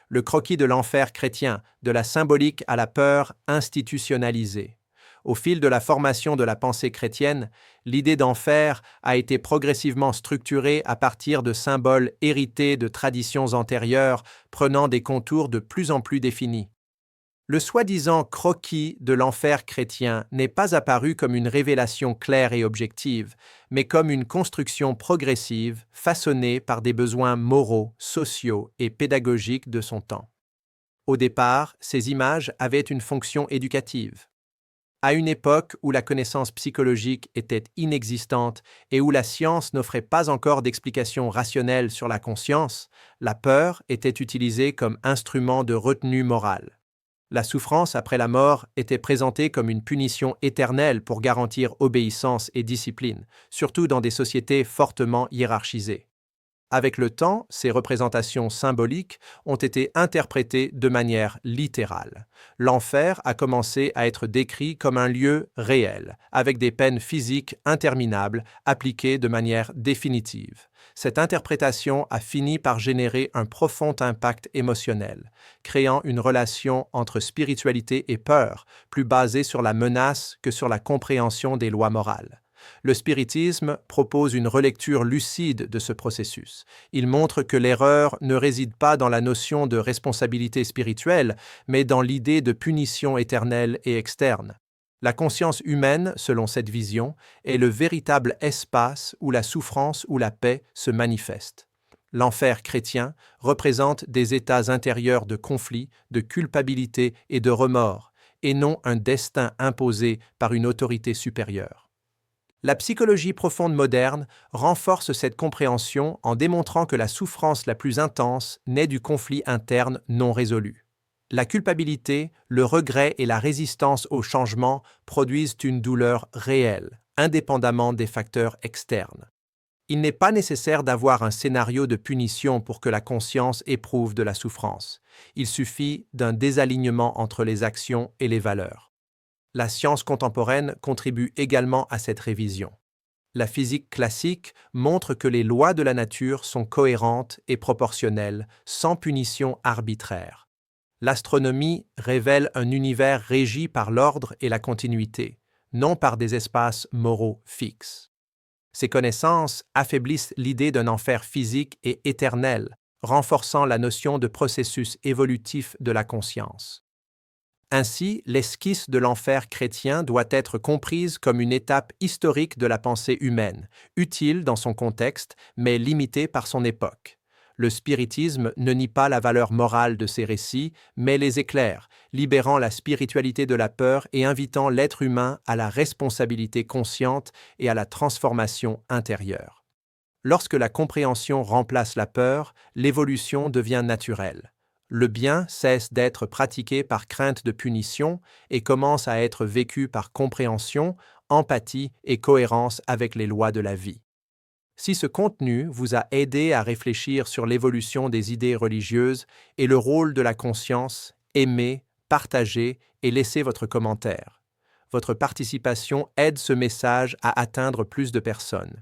le croquis de l'enfer chrétien, de la symbolique à la peur institutionnalisée. Au fil de la formation de la pensée chrétienne, l'idée d'enfer a été progressivement structurée à partir de symboles hérités de traditions antérieures, prenant des contours de plus en plus définis. Le soi-disant croquis de l'enfer chrétien n'est pas apparu comme une révélation claire et objective, mais comme une construction progressive façonnée par des besoins moraux, sociaux et pédagogiques de son temps. Au départ, ces images avaient une fonction éducative. À une époque où la connaissance psychologique était inexistante et où la science n'offrait pas encore d'explication rationnelle sur la conscience, la peur était utilisée comme instrument de retenue morale. La souffrance après la mort était présentée comme une punition éternelle pour garantir obéissance et discipline, surtout dans des sociétés fortement hiérarchisées. Avec le temps, ces représentations symboliques ont été interprétées de manière littérale. L'enfer a commencé à être décrit comme un lieu réel, avec des peines physiques interminables appliquées de manière définitive. Cette interprétation a fini par générer un profond impact émotionnel, créant une relation entre spiritualité et peur, plus basée sur la menace que sur la compréhension des lois morales. Le spiritisme propose une relecture lucide de ce processus. Il montre que l'erreur ne réside pas dans la notion de responsabilité spirituelle, mais dans l'idée de punition éternelle et externe. La conscience humaine, selon cette vision, est le véritable espace où la souffrance ou la paix se manifestent. L'enfer chrétien représente des états intérieurs de conflit, de culpabilité et de remords, et non un destin imposé par une autorité supérieure. La psychologie profonde moderne renforce cette compréhension en démontrant que la souffrance la plus intense naît du conflit interne non résolu. La culpabilité, le regret et la résistance au changement produisent une douleur réelle, indépendamment des facteurs externes. Il n'est pas nécessaire d'avoir un scénario de punition pour que la conscience éprouve de la souffrance. Il suffit d'un désalignement entre les actions et les valeurs. La science contemporaine contribue également à cette révision. La physique classique montre que les lois de la nature sont cohérentes et proportionnelles, sans punition arbitraire. L'astronomie révèle un univers régi par l'ordre et la continuité, non par des espaces moraux fixes. Ces connaissances affaiblissent l'idée d'un enfer physique et éternel, renforçant la notion de processus évolutif de la conscience. Ainsi, l'esquisse de l'enfer chrétien doit être comprise comme une étape historique de la pensée humaine, utile dans son contexte, mais limitée par son époque. Le spiritisme ne nie pas la valeur morale de ces récits, mais les éclaire, libérant la spiritualité de la peur et invitant l'être humain à la responsabilité consciente et à la transformation intérieure. Lorsque la compréhension remplace la peur, l'évolution devient naturelle. Le bien cesse d'être pratiqué par crainte de punition et commence à être vécu par compréhension, empathie et cohérence avec les lois de la vie. Si ce contenu vous a aidé à réfléchir sur l'évolution des idées religieuses et le rôle de la conscience, aimez, partagez et laissez votre commentaire. Votre participation aide ce message à atteindre plus de personnes.